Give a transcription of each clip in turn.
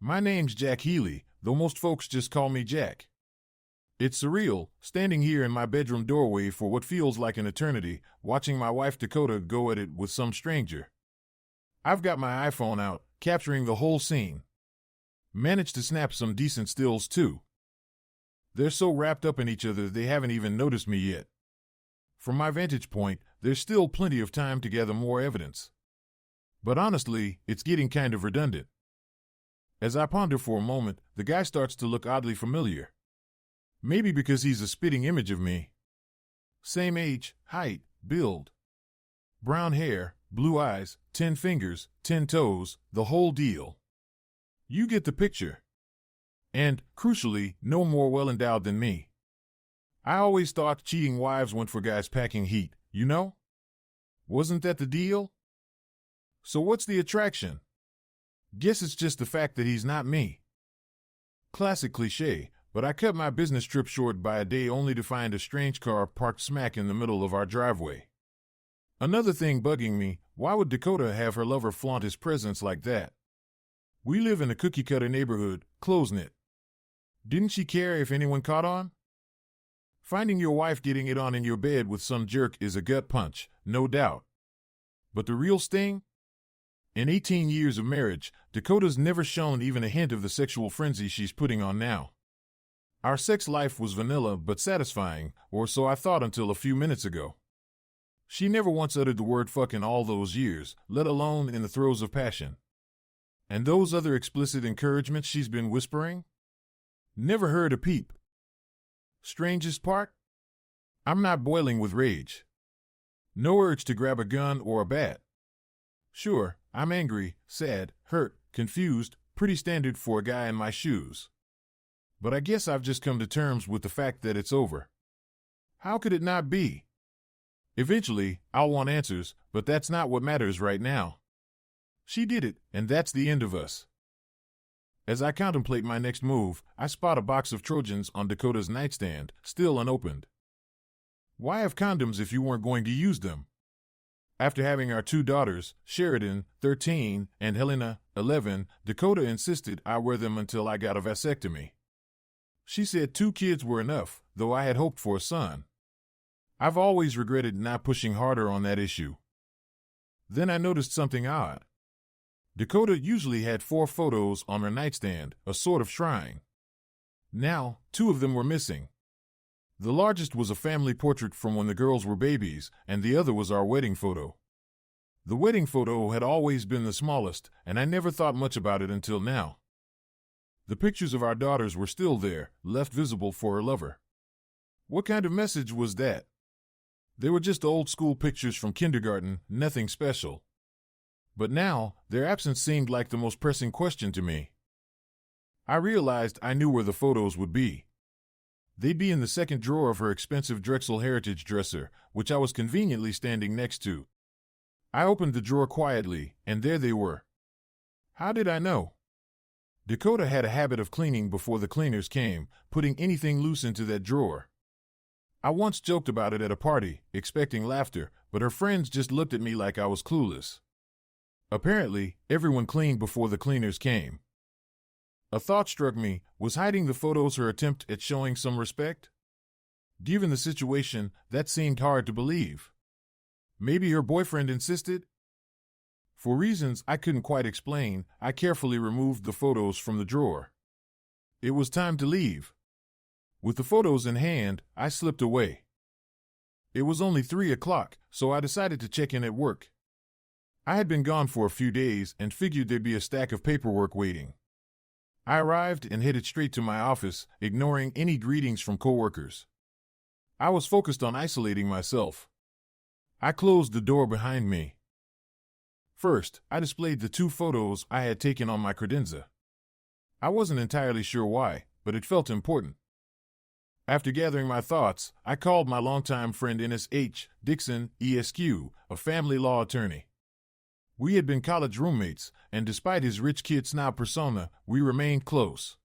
My name's Jack Healy, though most folks just call me Jack. It's surreal, standing here in my bedroom doorway for what feels like an eternity, watching my wife Dakota go at it with some stranger. I've got my iPhone out, capturing the whole scene. Managed to snap some decent stills too. They're so wrapped up in each other they haven't even noticed me yet. From my vantage point, there's still plenty of time to gather more evidence. But honestly, it's getting kind of redundant. As I ponder for a moment, the guy starts to look oddly familiar. Maybe because he's a spitting image of me. Same age, height, build. Brown hair, blue eyes, 10 fingers, 10 toes, the whole deal. You get the picture. And, crucially, no more well-endowed than me. I always thought cheating wives went for guys packing heat, you know? Wasn't that the deal? So what's the attraction? Guess it's just the fact that he's not me. Classic cliche, but I cut my business trip short by a day only to find a strange car parked smack in the middle of our driveway. Another thing bugging me, why would Dakota have her lover flaunt his presence like that? We live in a cookie-cutter neighborhood, close-knit. Didn't she care if anyone caught on? Finding your wife getting it on in your bed with some jerk is a gut punch, no doubt. But the real sting? In 18 years of marriage, Dakota's never shown even a hint of the sexual frenzy she's putting on now. Our sex life was vanilla but satisfying, or so I thought until a few minutes ago. She never once uttered the word fuck in all those years, let alone in the throes of passion. And those other explicit encouragements she's been whispering? Never heard a peep. Strangest part? I'm not boiling with rage. No urge to grab a gun or a bat. Sure, I'm angry, sad, hurt, confused, pretty standard for a guy in my shoes. But I guess I've just come to terms with the fact that it's over. How could it not be? Eventually, I'll want answers, but that's not what matters right now. She did it, and that's the end of us. As I contemplate my next move, I spot a box of Trojans on Dakota's nightstand, still unopened. Why have condoms if you weren't going to use them? After having our 2 daughters, Sheridan, 13, and Helena, 11, Dakota insisted I wear them until I got a vasectomy. She said 2 kids were enough, though I had hoped for a son. I've always regretted not pushing harder on that issue. Then I noticed something odd. Dakota usually had 4 photos on her nightstand, a sort of shrine. Now, 2 of them were missing. The largest was a family portrait from when the girls were babies, and the other was our wedding photo. The wedding photo had always been the smallest, and I never thought much about it until now. The pictures of our daughters were still there, left visible for her lover. What kind of message was that? They were just old-school pictures from kindergarten, nothing special. But now, their absence seemed like the most pressing question to me. I realized I knew where the photos would be. They'd be in the second drawer of her expensive Drexel Heritage dresser, which I was conveniently standing next to. I opened the drawer quietly, and there they were. How did I know? Dakota had a habit of cleaning before the cleaners came, putting anything loose into that drawer. I once joked about it at a party, expecting laughter, but her friends just looked at me like I was clueless. Apparently, everyone cleaned before the cleaners came. A thought struck me, was hiding the photos her attempt at showing some respect? Given the situation, that seemed hard to believe. Maybe her boyfriend insisted? For reasons I couldn't quite explain, I carefully removed the photos from the drawer. It was time to leave. With the photos in hand, I slipped away. It was only 3 o'clock, so I decided to check in at work. I had been gone for a few days and figured there'd be a stack of paperwork waiting. I arrived and headed straight to my office, ignoring any greetings from coworkers. I was focused on isolating myself. I closed the door behind me. First, I displayed the 2 photos I had taken on my credenza. I wasn't entirely sure why, but it felt important. After gathering my thoughts, I called my longtime friend N.S.H. Dixon, ESQ, a family law attorney. We had been college roommates, and despite his rich kid snob persona, we remained close.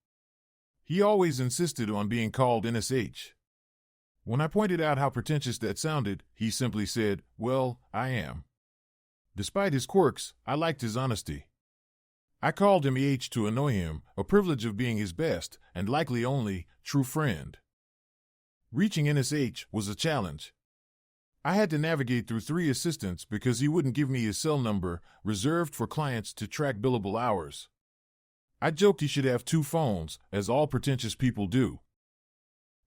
He always insisted on being called NSH. When I pointed out how pretentious that sounded, he simply said, "Well, I am." Despite his quirks, I liked his honesty. I called him to annoy him, a privilege of being his best, and likely only, true friend. Reaching NSH was a challenge. I had to navigate through 3 assistants because he wouldn't give me his cell number, reserved for clients to track billable hours. I joked he should have 2 phones, as all pretentious people do.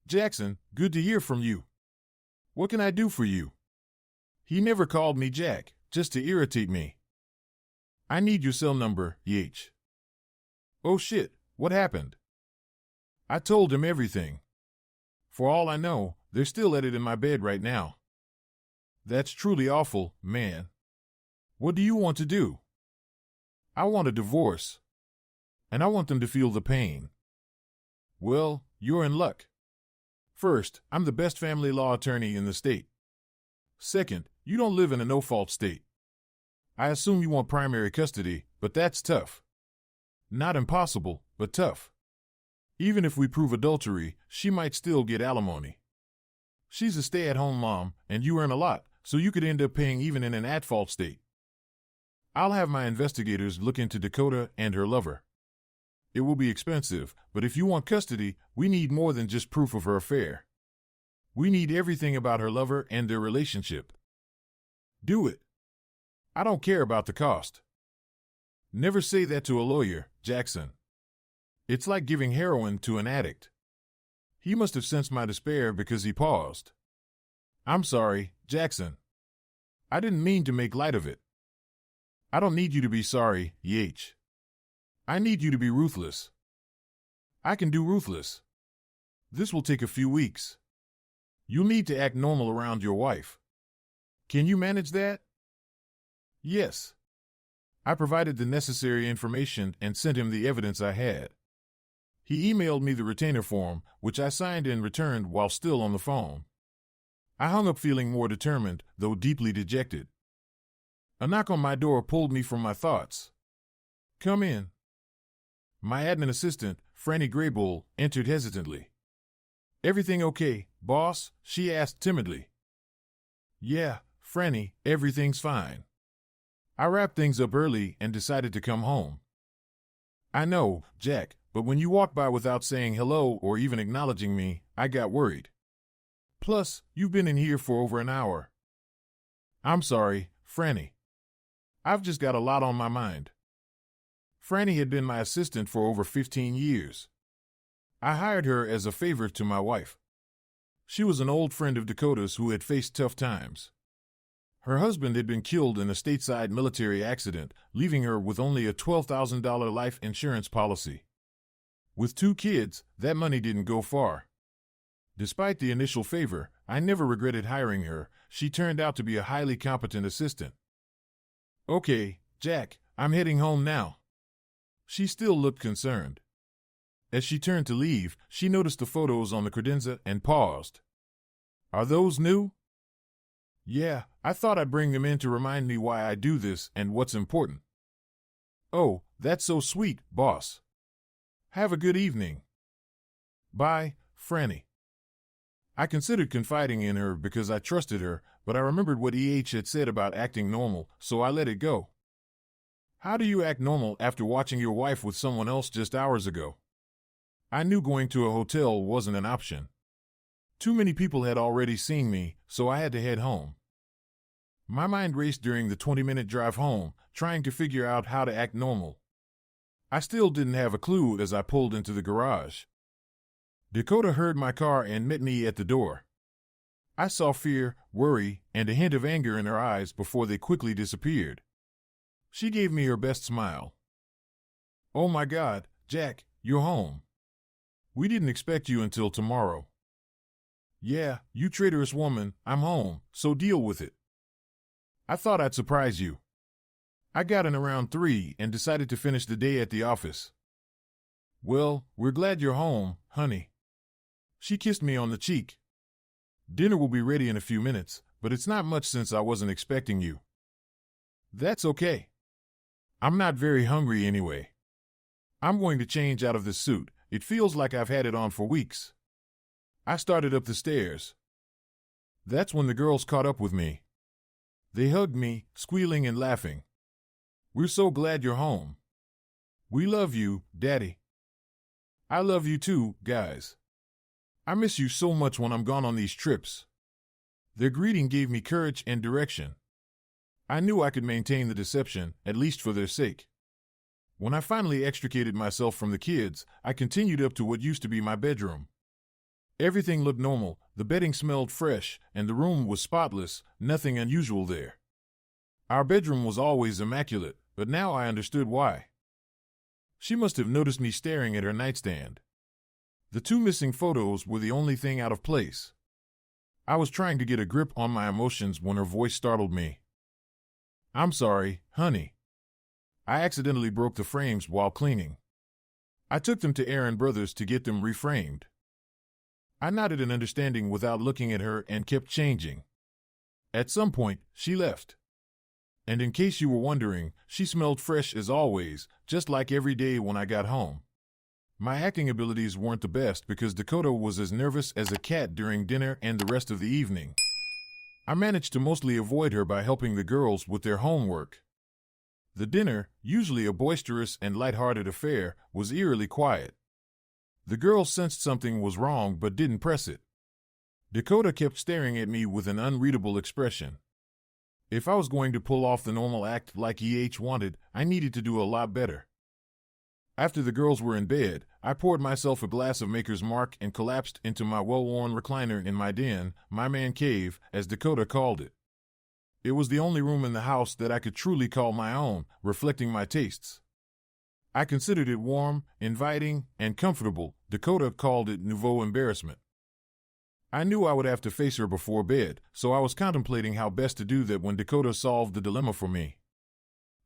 Jackson, good to hear from you. What can I do for you? He never called me Jack, just to irritate me. I need your cell number, YH. Oh shit, what happened? I told him everything. For all I know, they're still at it in my bed right now. That's truly awful, man. What do you want to do? I want a divorce. And I want them to feel the pain. Well, you're in luck. First, I'm the best family law attorney in the state. Second, you don't live in a no-fault state. I assume you want primary custody, but that's tough. Not impossible, but tough. Even if we prove adultery, she might still get alimony. She's a stay-at-home mom, and you earn a lot, so you could end up paying even in an at-fault state. I'll have my investigators look into Dakota and her lover. It will be expensive, but if you want custody, we need more than just proof of her affair. We need everything about her lover and their relationship. Do it. I don't care about the cost. Never say that to a lawyer, Jackson. It's like giving heroin to an addict. He must have sensed my despair because he paused. I'm sorry, Jackson. I didn't mean to make light of it. I don't need you to be sorry, YH. I need you to be ruthless. I can do ruthless. This will take a few weeks. You'll need to act normal around your wife. Can you manage that? Yes. I provided the necessary information and sent him the evidence I had. He emailed me the retainer form, which I signed and returned while still on the phone. I hung up feeling more determined, though deeply dejected. A knock on my door pulled me from my thoughts. Come in. My admin assistant, Franny Graybull, entered hesitantly. Everything okay, boss? She asked timidly. Yeah, Franny, everything's fine. I wrapped things up early and decided to come home. I know, Jack, but when you walked by without saying hello or even acknowledging me, I got worried. Plus, you've been in here for over an hour. I'm sorry, Franny. I've just got a lot on my mind. Franny had been my assistant for over 15 years. I hired her as a favor to my wife. She was an old friend of Dakota's who had faced tough times. Her husband had been killed in a stateside military accident, leaving her with only a $12,000 life insurance policy. With 2 kids, that money didn't go far. Despite the initial favor, I never regretted hiring her. She turned out to be a highly competent assistant. Okay, Jack, I'm heading home now. She still looked concerned. As she turned to leave, she noticed the photos on the credenza and paused. Are those new? Yeah, I thought I'd bring them in to remind me why I do this and what's important. Oh, that's so sweet, boss. Have a good evening. Bye, Franny. I considered confiding in her because I trusted her, but I remembered what had said about acting normal, so I let it go. How do you act normal after watching your wife with someone else just hours ago? I knew going to a hotel wasn't an option. Too many people had already seen me, so I had to head home. My mind raced during the 20-minute drive home, trying to figure out how to act normal. I still didn't have a clue as I pulled into the garage. Dakota heard my car and met me at the door. I saw fear, worry, and a hint of anger in her eyes before they quickly disappeared. She gave me her best smile. Oh my God, Jack, you're home. We didn't expect you until tomorrow. Yeah, you traitorous woman, I'm home, so deal with it. I thought I'd surprise you. I got in around 3 and decided to finish the day at the office. Well, we're glad you're home, honey. She kissed me on the cheek. Dinner will be ready in a few minutes, but it's not much since I wasn't expecting you. That's okay. I'm not very hungry anyway. I'm going to change out of this suit. It feels like I've had it on for weeks. I started up the stairs. That's when the girls caught up with me. They hugged me, squealing and laughing. We're so glad you're home. We love you, Daddy. I love you too, guys. I miss you so much when I'm gone on these trips. Their greeting gave me courage and direction. I knew I could maintain the deception, at least for their sake. When I finally extricated myself from the kids, I continued up to what used to be my bedroom. Everything looked normal, the bedding smelled fresh, and the room was spotless, nothing unusual there. Our bedroom was always immaculate, but now I understood why. She must have noticed me staring at her nightstand. The two missing photos were the only thing out of place. I was trying to get a grip on my emotions when her voice startled me. I'm sorry, honey. I accidentally broke the frames while cleaning. I took them to Aaron Brothers to get them reframed. I nodded in understanding without looking at her and kept changing. At some point, she left. And in case you were wondering, she smelled fresh as always, just like every day when I got home. My acting abilities weren't the best because Dakota was as nervous as a cat during dinner and the rest of the evening. I managed to mostly avoid her by helping the girls with their homework. The dinner, usually a boisterous and light-hearted affair, was eerily quiet. The girls sensed something was wrong but didn't press it. Dakota kept staring at me with an unreadable expression. If I was going to pull off the normal act like wanted, I needed to do a lot better. After the girls were in bed, I poured myself a glass of Maker's Mark and collapsed into my well-worn recliner in my den, my man cave, as Dakota called it. It was the only room in the house that I could truly call my own, reflecting my tastes. I considered it warm, inviting, and comfortable. Dakota called it nouveau embarrassment. I knew I would have to face her before bed, so I was contemplating how best to do that when Dakota solved the dilemma for me.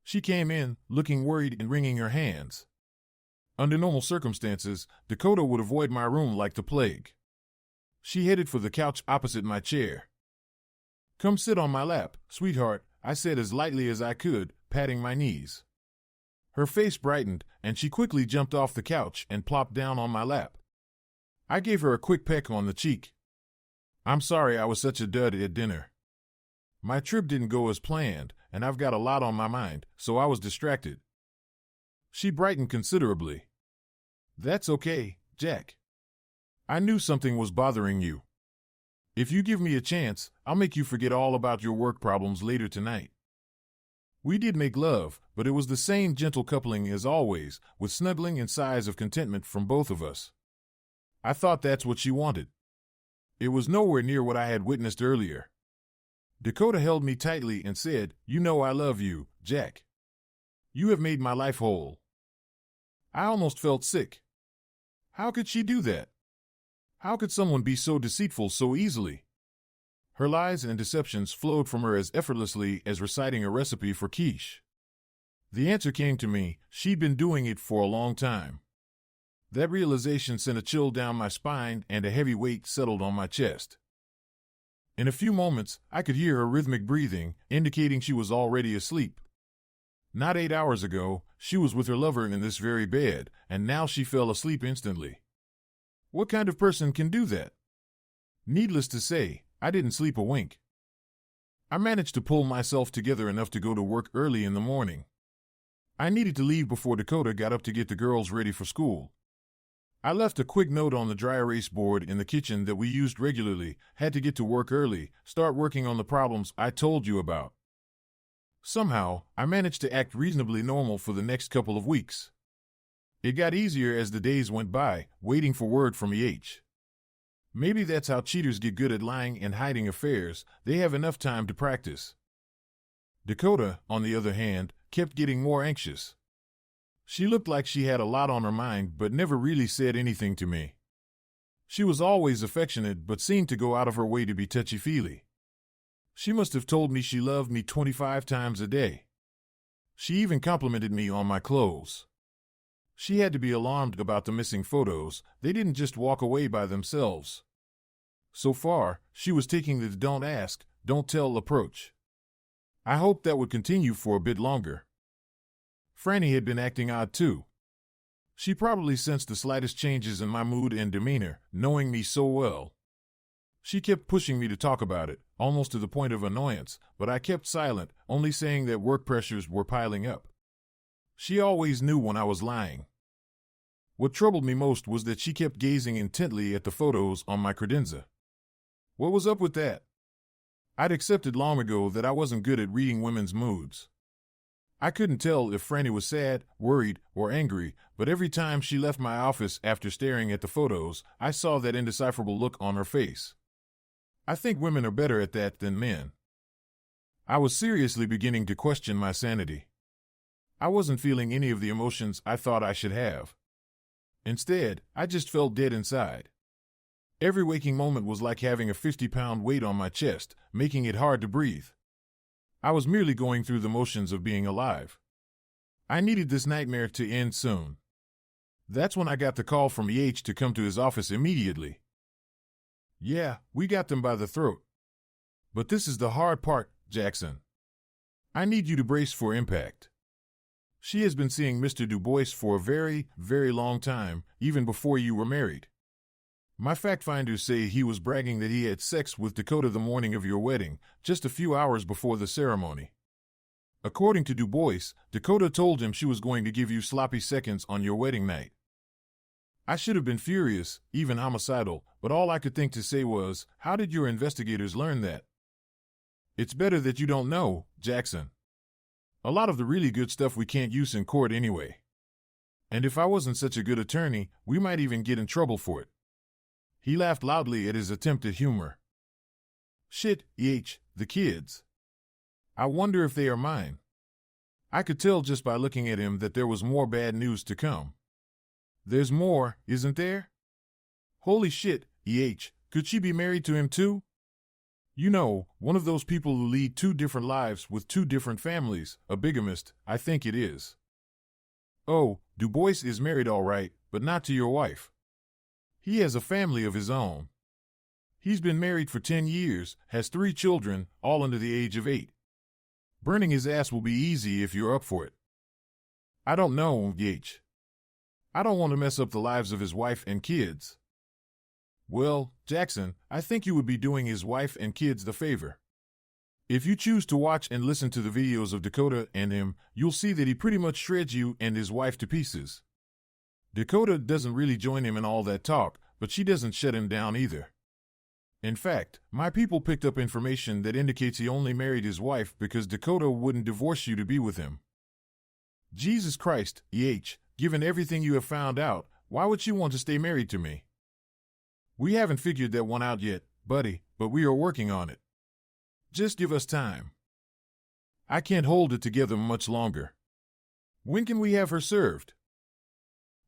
She came in, looking worried and wringing her hands. Under normal circumstances, Dakota would avoid my room like the plague. She headed for the couch opposite my chair. Come sit on my lap, sweetheart, I said as lightly as I could, patting my knees. Her face brightened, and she quickly jumped off the couch and plopped down on my lap. I gave her a quick peck on the cheek. I'm sorry I was such a dud at dinner. My trip didn't go as planned, and I've got a lot on my mind, so I was distracted. She brightened considerably. That's okay, Jack. I knew something was bothering you. If you give me a chance, I'll make you forget all about your work problems later tonight. We did make love, but it was the same gentle coupling as always, with snuggling and sighs of contentment from both of us. I thought that's what she wanted. It was nowhere near what I had witnessed earlier. Dakota held me tightly and said, "You know I love you, Jack. You have made my life whole." I almost felt sick. How could she do that? How could someone be so deceitful so easily? Her lies and deceptions flowed from her as effortlessly as reciting a recipe for quiche. The answer came to me, she'd been doing it for a long time. That realization sent a chill down my spine and a heavy weight settled on my chest. In a few moments, I could hear her rhythmic breathing, indicating she was already asleep. Not 8 hours ago, she was with her lover in this very bed, and now she fell asleep instantly. What kind of person can do that? Needless to say, I didn't sleep a wink. I managed to pull myself together enough to go to work early in the morning. I needed to leave before Dakota got up to get the girls ready for school. I left a quick note on the dry erase board in the kitchen that we used regularly, had to get to work early, start working on the problems I told you about. Somehow, I managed to act reasonably normal for the next couple of weeks. It got easier as the days went by, waiting for word from EH. Maybe that's how cheaters get good at lying and hiding affairs, they have enough time to practice. Dakota, on the other hand, kept getting more anxious. She looked like she had a lot on her mind but never really said anything to me. She was always affectionate but seemed to go out of her way to be touchy-feely. She must have told me she loved me 25 times a day. She even complimented me on my clothes. She had to be alarmed about the missing photos, they didn't just walk away by themselves. So far, she was taking the don't ask, don't tell approach. I hoped that would continue for a bit longer. Franny had been acting odd too. She probably sensed the slightest changes in my mood and demeanor, knowing me so well. She kept pushing me to talk about it, almost to the point of annoyance, but I kept silent, only saying that work pressures were piling up. She always knew when I was lying. What troubled me most was that she kept gazing intently at the photos on my credenza. What was up with that? I'd accepted long ago that I wasn't good at reading women's moods. I couldn't tell if Franny was sad, worried, or angry, but every time she left my office after staring at the photos, I saw that indecipherable look on her face. I think women are better at that than men. I was seriously beginning to question my sanity. I wasn't feeling any of the emotions I thought I should have. Instead, I just felt dead inside. Every waking moment was like having a 50-pound weight on my chest, making it hard to breathe. I was merely going through the motions of being alive. I needed this nightmare to end soon. That's when I got the call from EH to come to his office immediately. Yeah, we got them by the throat. But this is the hard part, Jackson. I need you to brace for impact. She has been seeing Mr. Du Bois for a very, very long time, even before you were married. My fact finders say he was bragging that he had sex with Dakota the morning of your wedding, just a few hours before the ceremony. According to Du Bois, Dakota told him she was going to give you sloppy seconds on your wedding night. I should have been furious, even homicidal, but all I could think to say was, how did your investigators learn that? It's better that you don't know, Jackson. A lot of the really good stuff we can't use in court anyway. And if I wasn't such a good attorney, we might even get in trouble for it. He laughed loudly at his attempt at humor. Shit, the kids. I wonder if they are mine. I could tell just by looking at him that there was more bad news to come. There's more, isn't there? Holy shit, could she be married to him too? You know, one of those people who lead two different lives with two different families, a bigamist, I think it is. Oh, Du Bois is married all right, but not to your wife. He has a family of his own. He's been married for 10 years, has 3 children, all under the age of 8. Burning his ass will be easy if you're up for it. I don't know, I don't want to mess up the lives of his wife and kids. Well, Jackson, I think you would be doing his wife and kids the favor. If you choose to watch and listen to the videos of Dakota and him, you'll see that he pretty much shreds you and his wife to pieces. Dakota doesn't really join him in all that talk, but she doesn't shut him down either. In fact, my people picked up information that indicates he only married his wife because Dakota wouldn't divorce you to be with him. Jesus Christ, given everything you have found out, why would she want to stay married to me? We haven't figured that one out yet, buddy, but we are working on it. Just give us time. I can't hold it together much longer. When can we have her served?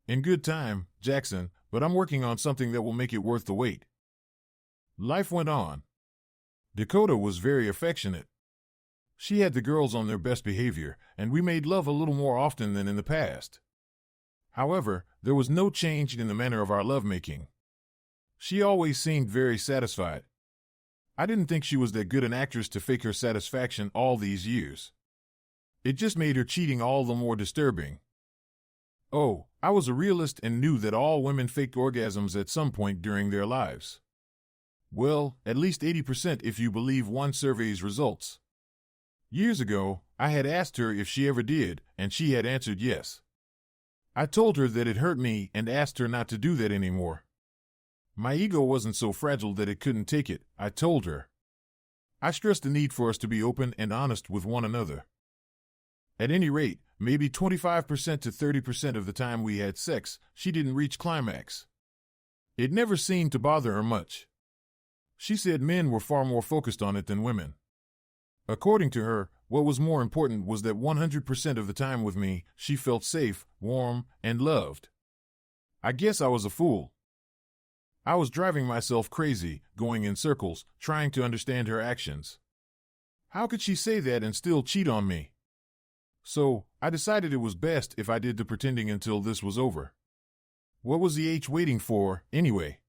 In good time, Jackson, but I'm working on something that will make it worth the wait. Life went on. Dakota was very affectionate. She had the girls on their best behavior, and we made love a little more often than in the past. However, there was no change in the manner of our lovemaking. She always seemed very satisfied. I didn't think she was that good an actress to fake her satisfaction all these years. It just made her cheating all the more disturbing. Oh, I was a realist and knew that all women faked orgasms at some point during their lives. Well, at least 80% if you believe one survey's results. Years ago, I had asked her if she ever did, and she had answered yes. I told her that it hurt me and asked her not to do that anymore. My ego wasn't so fragile that it couldn't take it, I told her. I stressed the need for us to be open and honest with one another. At any rate, maybe 25% to 30% of the time we had sex, she didn't reach climax. It never seemed to bother her much. She said men were far more focused on it than women. According to her, what was more important was that 100% of the time with me, she felt safe, warm, and loved. I guess I was a fool. I was driving myself crazy, going in circles, trying to understand her actions. How could she say that and still cheat on me? So, I decided it was best if I did the pretending until this was over. What was the H waiting for, anyway?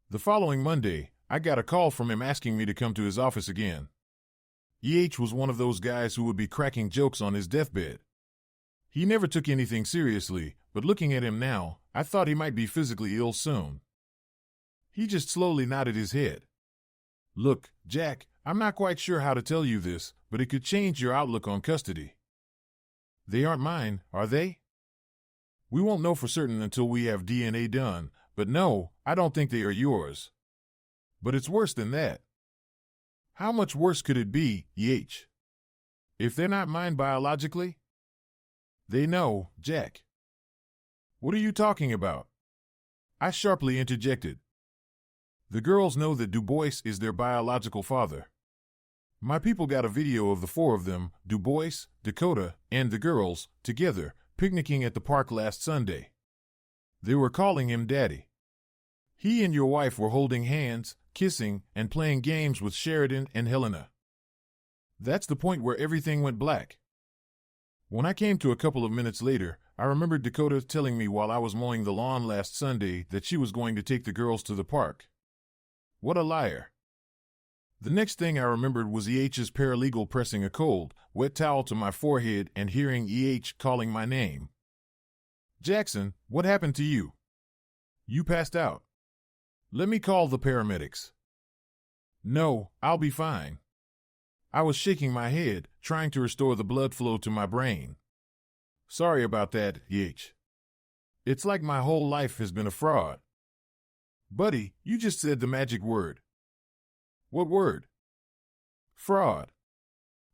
The following Monday, I got a call from him asking me to come to his office again. EH was one of those guys who would be cracking jokes on his deathbed. He never took anything seriously, but looking at him now, I thought he might be physically ill soon. He just slowly nodded his head. Look, Jack, I'm not quite sure how to tell you this, but it could change your outlook on custody. They aren't mine, are they? We won't know for certain until we have DNA done, but no, I don't think they are yours. But it's worse than that. How much worse could it be, Yh? If they're not mine biologically? They know, Jack. What are you talking about? I sharply interjected. The girls know that Du Bois is their biological father. My people got a video of the four of them, Du Bois, Dakota, and the girls, together, picnicking at the park last Sunday. They were calling him Daddy. He and your wife were holding hands, kissing, and playing games with Sheridan and Helena. That's the point where everything went black. When I came to a couple of minutes later, I remembered Dakota telling me while I was mowing the lawn last Sunday that she was going to take the girls to the park. What a liar. The next thing I remembered was EH's paralegal pressing a cold, wet towel to my forehead and hearing EH calling my name. Jackson, what happened to you? You passed out. Let me call the paramedics. No, I'll be fine. I was shaking my head, trying to restore the blood flow to my brain. Sorry about that, EH. It's like my whole life has been a fraud. Buddy, you just said the magic word. What word? Fraud.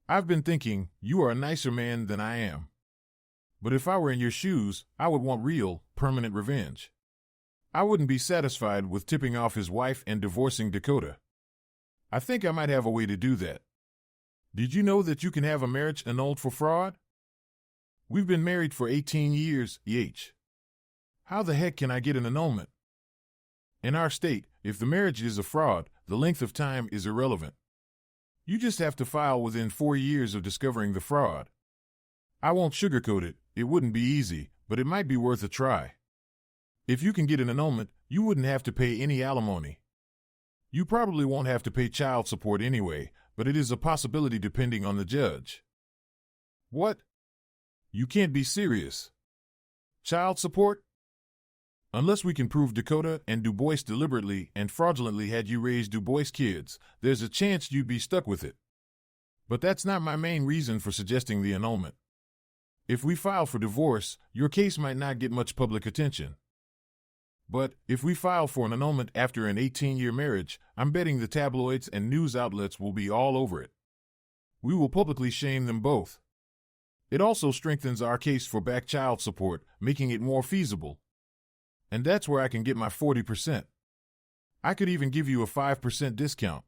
I've been thinking, you are a nicer man than I am. But if I were in your shoes, I would want real, permanent revenge. I wouldn't be satisfied with tipping off his wife and divorcing Dakota. I think I might have a way to do that. Did you know that you can have a marriage annulled for fraud? We've been married for 18 years, EH. How the heck can I get an annulment? In our state, if the marriage is a fraud, the length of time is irrelevant. You just have to file within 4 years of discovering the fraud. I won't sugarcoat it, it wouldn't be easy, but it might be worth a try. If you can get an annulment, you wouldn't have to pay any alimony. You probably won't have to pay child support anyway, but it is a possibility depending on the judge. What? You can't be serious. Child support? Unless we can prove Dakota and Du Bois deliberately and fraudulently had you raise Du Bois kids, there's a chance you'd be stuck with it. But that's not my main reason for suggesting the annulment. If we file for divorce, your case might not get much public attention. But if we file for an annulment after an 18-year marriage, I'm betting the tabloids and news outlets will be all over it. We will publicly shame them both. It also strengthens our case for back child support, making it more feasible. And that's where I can get my 40%. I could even give you a 5% discount.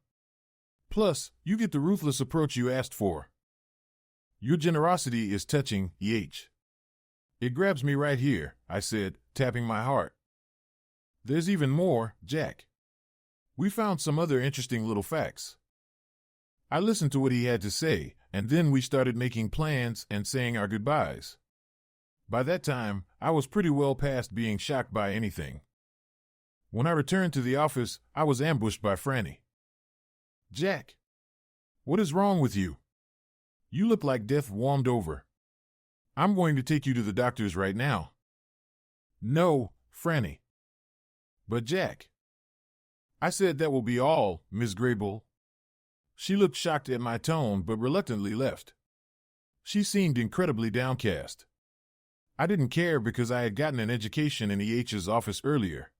Plus, you get the ruthless approach you asked for. Your generosity is touching, EH. It grabs me right here, I said, tapping my heart. There's even more, Jack. We found some other interesting little facts. I listened to what he had to say, and then we started making plans and saying our goodbyes. By that time, I was pretty well past being shocked by anything. When I returned to the office, I was ambushed by Franny. Jack, what is wrong with you? You look like death warmed over. I'm going to take you to the doctors right now. No, Franny. But Jack. I said that will be all, Miss Graybull. She looked shocked at my tone but reluctantly left. She seemed incredibly downcast. I didn't care because I had gotten an education in EH's office earlier.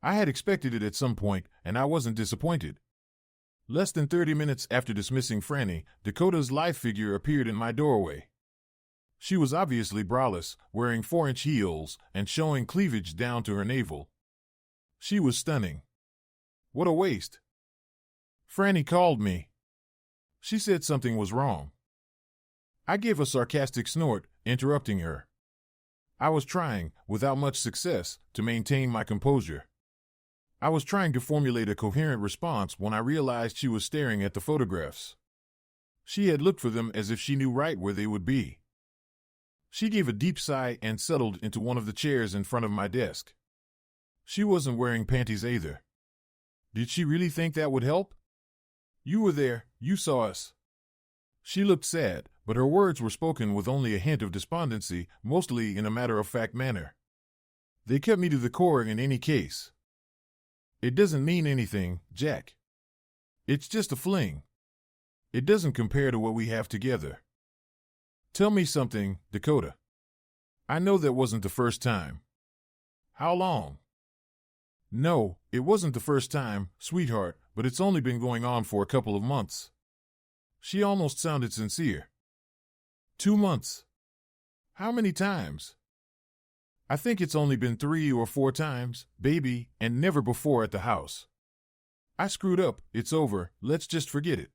I had expected it at some point, and I wasn't disappointed. Less than 30 minutes after dismissing Franny, Dakota's lithe figure appeared in my doorway. She was obviously braless, wearing 4-inch heels, and showing cleavage down to her navel. She was stunning. What a waste. Franny called me. She said something was wrong. I gave a sarcastic snort, interrupting her. I was trying, without much success, to maintain my composure. I was trying to formulate a coherent response when I realized she was staring at the photographs. She had looked for them as if she knew right where they would be. She gave a deep sigh and settled into one of the chairs in front of my desk. She wasn't wearing panties either. Did she really think that would help? You were there, you saw us. She looked sad, but her words were spoken with only a hint of despondency, mostly in a matter-of-fact manner. They cut me to the core in any case. It doesn't mean anything, Jack. It's just a fling. It doesn't compare to what we have together. Tell me something, Dakota. I know that wasn't the first time. How long? No, it wasn't the first time, sweetheart, but it's only been going on for a couple of months. She almost sounded sincere. 2 months. How many times? I think it's only been 3 or 4 times, baby, and never before at the house. I screwed up, it's over, let's just forget it.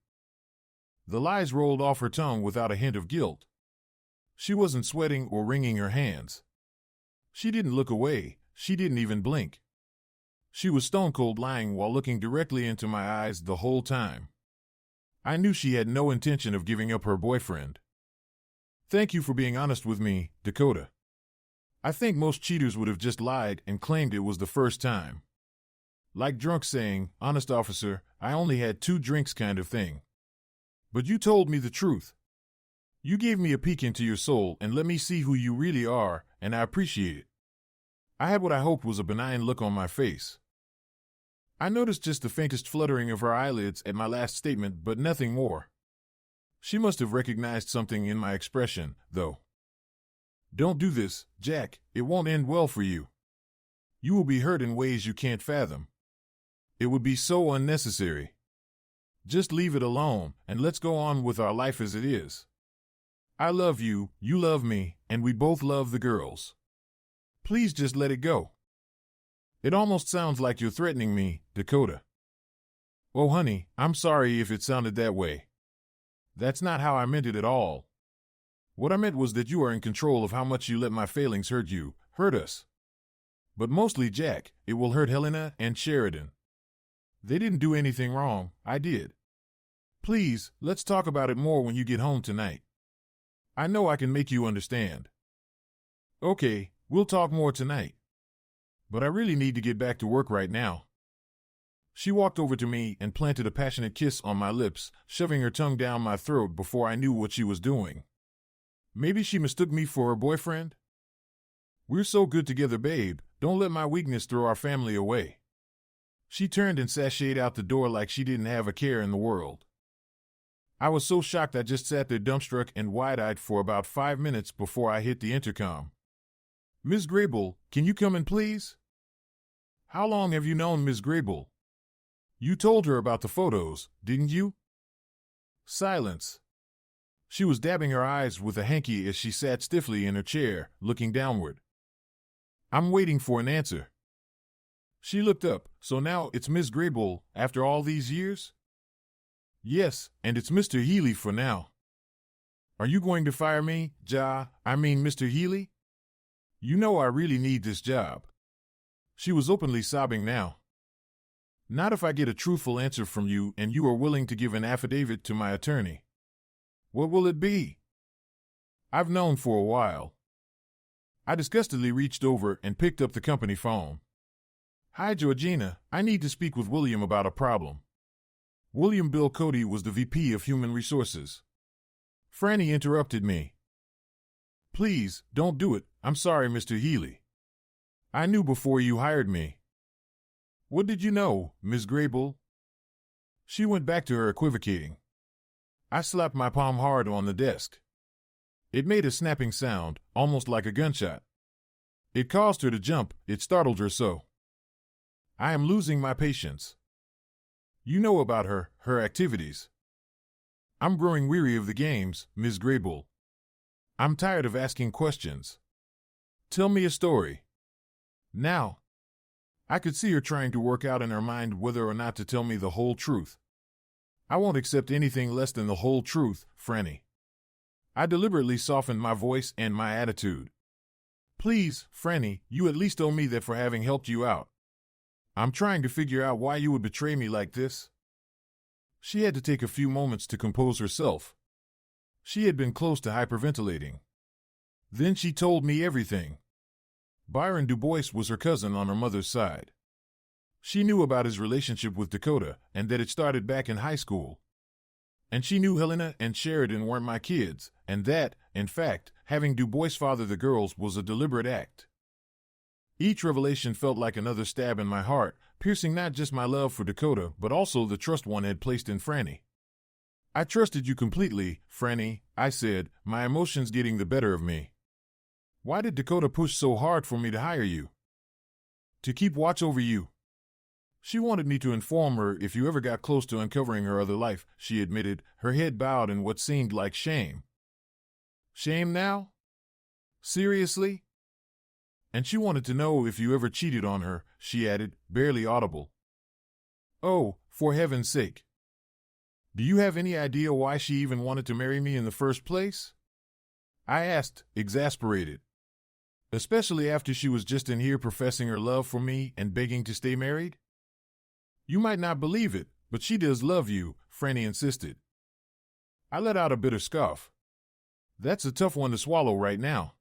The lies rolled off her tongue without a hint of guilt. She wasn't sweating or wringing her hands. She didn't look away, she didn't even blink. She was stone-cold lying while looking directly into my eyes the whole time. I knew she had no intention of giving up her boyfriend. Thank you for being honest with me, Dakota. I think most cheaters would have just lied and claimed it was the first time. Like drunk saying, honest officer, I only had 2 drinks kind of thing. But you told me the truth. You gave me a peek into your soul and let me see who you really are, and I appreciate it. I had what I hoped was a benign look on my face. I noticed just the faintest fluttering of her eyelids at my last statement, but nothing more. She must have recognized something in my expression, though. Don't do this, Jack, it won't end well for you. You will be hurt in ways you can't fathom. It would be so unnecessary. Just leave it alone, and let's go on with our life as it is. I love you, you love me, and we both love the girls. Please just let it go. It almost sounds like you're threatening me, Dakota. Oh, honey, I'm sorry if it sounded that way. That's not how I meant it at all. What I meant was that you are in control of how much you let my failings hurt you, hurt us. But mostly Jack, it will hurt Helena and Sheridan. They didn't do anything wrong, I did. Please, let's talk about it more when you get home tonight. I know I can make you understand. Okay, we'll talk more tonight. But I really need to get back to work right now. She walked over to me and planted a passionate kiss on my lips, shoving her tongue down my throat before I knew what she was doing. Maybe she mistook me for her boyfriend? We're so good together, babe. Don't let my weakness throw our family away. She turned and sashayed out the door like she didn't have a care in the world. I was so shocked I just sat there dumbstruck and wide-eyed for about 5 minutes before I hit the intercom. Miss Grable, can you come in, please? How long have you known Miss Grable? You told her about the photos, didn't you? Silence. She was dabbing her eyes with a hanky as she sat stiffly in her chair, looking downward. I'm waiting for an answer. She looked up. So now it's Miss Grable, after all these years? Yes, and it's Mr. Healy for now. Are you going to fire me, Mr. Healy? You know I really need this job. She was openly sobbing now. Not if I get a truthful answer from you and you are willing to give an affidavit to my attorney. What will it be? I've known for a while. I disgustedly reached over and picked up the company phone. Hi, Georgina, I need to speak with William about a problem. William Bill Cody was the VP of Human Resources. Franny interrupted me. Please, don't do it. I'm sorry, Mr. Healy. I knew before you hired me. What did you know, Miss Grable? She went back to her equivocating. I slapped my palm hard on the desk. It made a snapping sound, almost like a gunshot. It caused her to jump, it startled her so. I am losing my patience. You know about her activities. I'm growing weary of the games, Miss Grable. I'm tired of asking questions. Tell me a story. Now. I could see her trying to work out in her mind whether or not to tell me the whole truth. I won't accept anything less than the whole truth, Franny. I deliberately softened my voice and my attitude. Please, Franny, you at least owe me that for having helped you out. I'm trying to figure out why you would betray me like this. She had to take a few moments to compose herself. She had been close to hyperventilating. Then she told me everything. Byron Du Bois was her cousin on her mother's side. She knew about his relationship with Dakota and that it started back in high school. And she knew Helena and Sheridan weren't my kids, and that, in fact, having Du Bois father the girls was a deliberate act. Each revelation felt like another stab in my heart, piercing not just my love for Dakota but also the trust one had placed in Franny. I trusted you completely, Franny, I said, my emotions getting the better of me. Why did Dakota push so hard for me to hire you? To keep watch over you. She wanted me to inform her if you ever got close to uncovering her other life, she admitted, her head bowed in what seemed like shame. Shame now? Seriously? And she wanted to know if you ever cheated on her, she added, barely audible. Oh, for heaven's sake. Do you have any idea why she even wanted to marry me in the first place? I asked, exasperated. Especially after she was just in here professing her love for me and begging to stay married? You might not believe it, but she does love you, Franny insisted. I let out a bitter scoff. That's a tough one to swallow right now.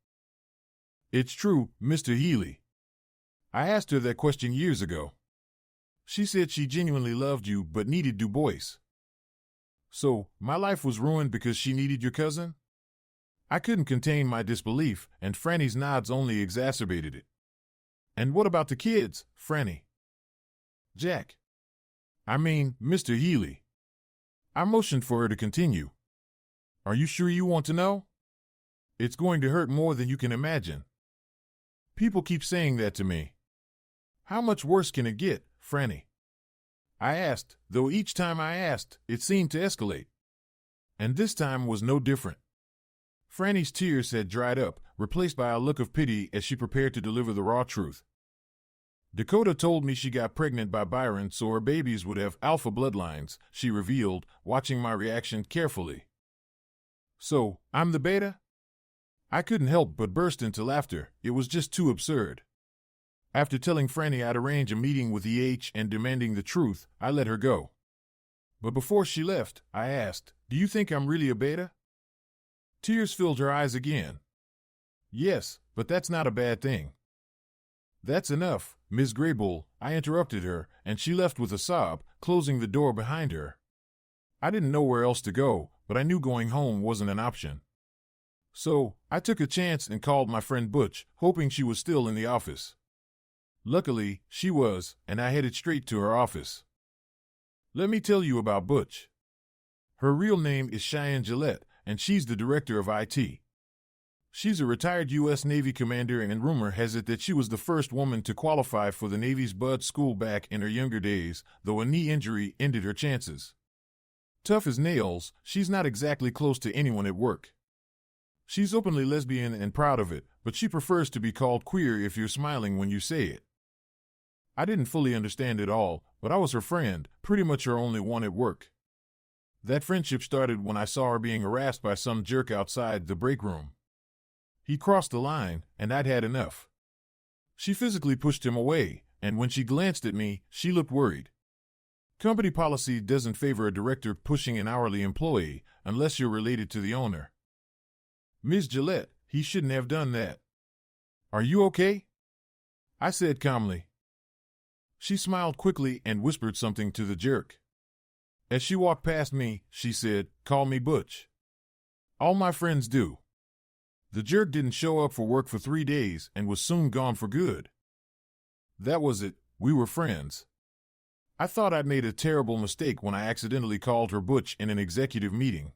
It's true, Mr. Healy. I asked her that question years ago. She said she genuinely loved you but needed Du Bois. So, my life was ruined because she needed your cousin? I couldn't contain my disbelief, and Franny's nods only exacerbated it. And what about the kids, Franny? Jack. I mean, Mr. Healy. I motioned for her to continue. Are you sure you want to know? It's going to hurt more than you can imagine. People keep saying that to me. How much worse can it get, Franny? I asked, though each time I asked, it seemed to escalate. And this time was no different. Franny's tears had dried up, replaced by a look of pity as she prepared to deliver the raw truth. Dakota told me she got pregnant by Byron so her babies would have alpha bloodlines, she revealed, watching my reaction carefully. So, I'm the beta? I couldn't help but burst into laughter. It was just too absurd. After telling Franny I'd arrange a meeting with EH and demanding the truth, I let her go. But before she left, I asked, do you think I'm really a beta? Tears filled her eyes again. Yes, but that's not a bad thing. That's enough, Ms. Graybull, I interrupted her, and she left with a sob, closing the door behind her. I didn't know where else to go, but I knew going home wasn't an option. So, I took a chance and called my friend Butch, hoping she was still in the office. Luckily, she was, and I headed straight to her office. Let me tell you about Butch. Her real name is Cheyenne Gillette, and she's the director of IT. She's a retired U.S. Navy commander, and rumor has it that she was the first woman to qualify for the Navy's Bud School back in her younger days, though a knee injury ended her chances. Tough as nails, she's not exactly close to anyone at work. She's openly lesbian and proud of it, but she prefers to be called queer if you're smiling when you say it. I didn't fully understand it all, but I was her friend, pretty much her only one at work. That friendship started when I saw her being harassed by some jerk outside the break room. He crossed the line, and I'd had enough. She physically pushed him away, and when she glanced at me, she looked worried. Company policy doesn't favor a director pushing an hourly employee unless you're related to the owner. Ms. Gillette, he shouldn't have done that. Are you okay? I said calmly. She smiled quickly and whispered something to the jerk. As she walked past me, she said, call me Butch. All my friends do. The jerk didn't show up for work for 3 days and was soon gone for good. That was it, we were friends. I thought I'd made a terrible mistake when I accidentally called her Butch in an executive meeting.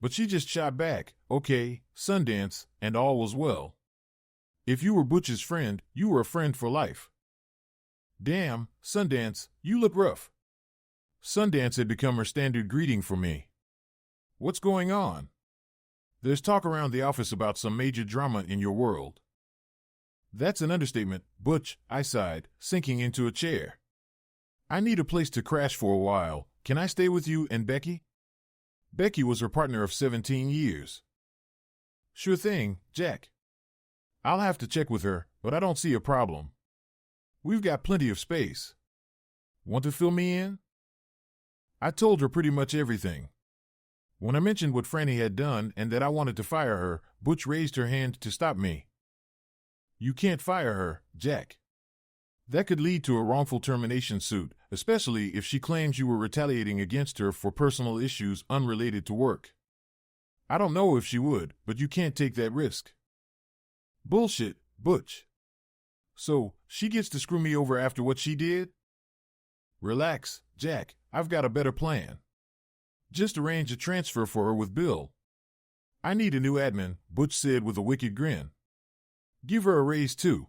But she just shot back, okay, Sundance, and all was well. If you were Butch's friend, you were a friend for life. Damn, Sundance, you look rough. Sundance had become her standard greeting for me. What's going on? There's talk around the office about some major drama in your world. That's an understatement, Butch, I sighed, sinking into a chair. I need a place to crash for a while. Can I stay with you and Becky? Becky was her partner of 17 years. Sure thing, Jack. I'll have to check with her, but I don't see a problem. We've got plenty of space. Want to fill me in? I told her pretty much everything. When I mentioned what Franny had done and that I wanted to fire her, Butch raised her hand to stop me. You can't fire her, Jack. That could lead to a wrongful termination suit, especially if she claims you were retaliating against her for personal issues unrelated to work. I don't know if she would, but you can't take that risk. Bullshit, Butch. So, she gets to screw me over after what she did? Relax, Jack, I've got a better plan. Just arrange a transfer for her with Bill. I need a new admin, Butch said with a wicked grin. Give her a raise too.